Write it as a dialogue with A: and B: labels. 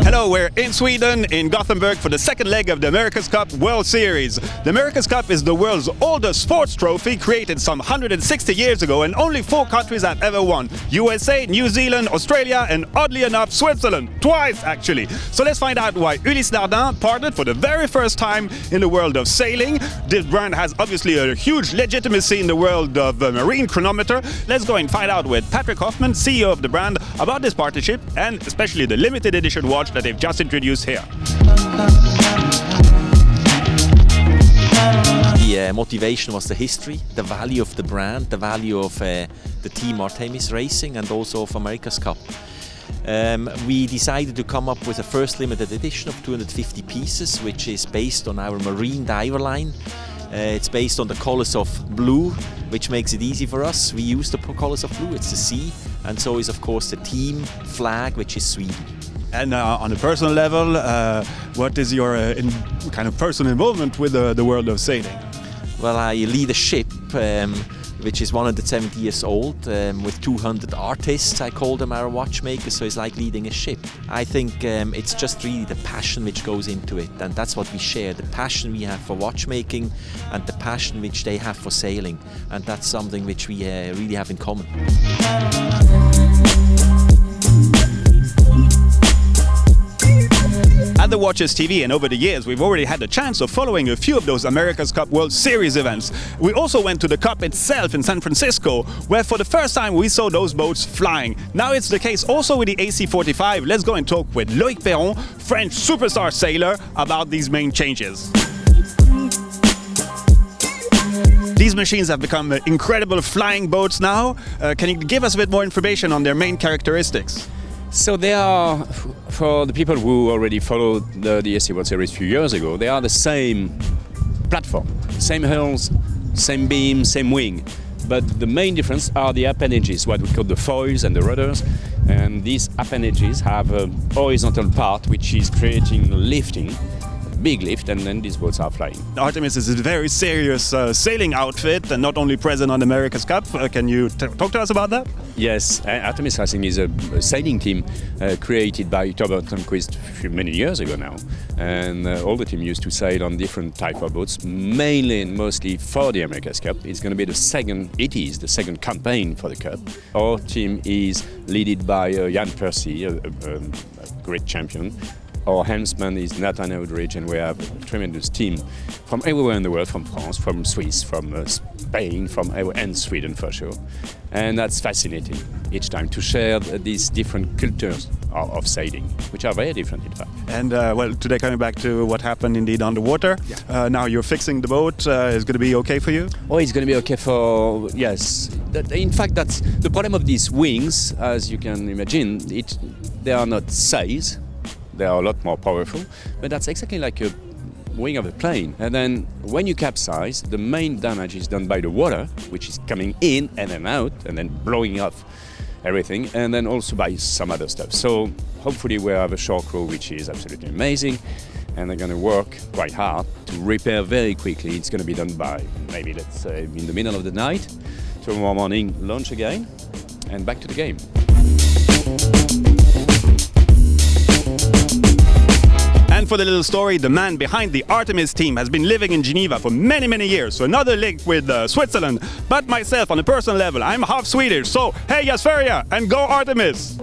A: Hello, we're in Sweden, in Gothenburg, for the second leg of the America's Cup World Series. The America's Cup is the world's oldest sports trophy, created some 160 years ago, and only 4 countries have ever won. USA, New Zealand, Australia, and oddly enough, Switzerland. Twice, actually. So let's find out why Ulysse Nardin partnered for the very first time in the world of sailing. This brand has obviously a huge legitimacy in the world of marine chronometer. Let's go and find out with Patrick Hoffman, CEO of the brand, about this partnership and especially the limited edition watch that they've just introduced here.
B: The motivation was the history, the value of the brand, the value of the team Artemis Racing, and also of America's Cup. We decided to come up with a first limited edition of 250 pieces, which is based on our marine diver line. It's based on the colours of blue, which makes it easy for us. We use the colours of blue, it's the sea, and so is of course the team flag, which is Sweden.
A: And on a personal level, what is your kind of personal involvement with the world of sailing?
B: Well, I lead a ship which is 170 years old, with 200 artists. I call them our watchmakers, so it's like leading a ship. I think it's just really the passion which goes into it, and that's what we share, the passion we have for watchmaking and the passion which they have for sailing, and that's something which we really have in common.
A: At the Watches TV and over the years, we've already had the chance of following a few of those America's Cup World Series events. We also went to the Cup itself in San Francisco, where for the first time we saw those boats flying. Now it's the case also with the AC-45. Let's go and talk with Loïc Perron, French superstar sailor, about these main changes. These machines have become incredible flying boats now. Can you give us a bit more information on their main characteristics?
C: So they are, for the people who already followed the AC World Series a few years ago, they are the same platform, same hulls, same beam, same wing. But the main difference are the appendages, what we call the foils and the rudders. And these appendages have a horizontal part which is creating lifting, big lift, and then these boats are flying.
A: Artemis is a very serious sailing outfit and not only present on America's Cup. Can you talk to us about that?
C: Yes, Artemis Racing is a sailing team created by Torbert Turnquist many years ago now. And all the team used to sail on different type of boats, mainly and mostly for the America's Cup. It's going to be the second campaign for the Cup. Our team is led by Jan Percy, a great champion. Our helmsman is Nathan Eldridge, and we have a tremendous team from everywhere in the world, from France, from Swiss, from Spain, and Sweden for sure. And that's fascinating each time to share these different cultures of sailing, which are very different in fact.
A: And well, today coming back to what happened indeed underwater, now you're fixing the boat, is going to be okay for you?
C: Oh, it's going to be okay for, yes. In fact, that's the problem of these wings, as you can imagine, they are not sails. They are a lot more powerful, but that's exactly like a wing of a plane. And then when you capsize, the main damage is done by the water, which is coming in and then out and then blowing off everything, and then also by some other stuff. So hopefully we have a shore crew which is absolutely amazing, and they're going to work quite hard to repair very quickly. It's going to be done by maybe, let's say, in the middle of the night. Tomorrow morning, launch again, and back to the game.
A: And for the little story, the man behind the Artemis team has been living in Geneva for many, many years. So another link with Switzerland. But myself, on a personal level, I'm half Swedish. So, hey, Jasferia, and go Artemis!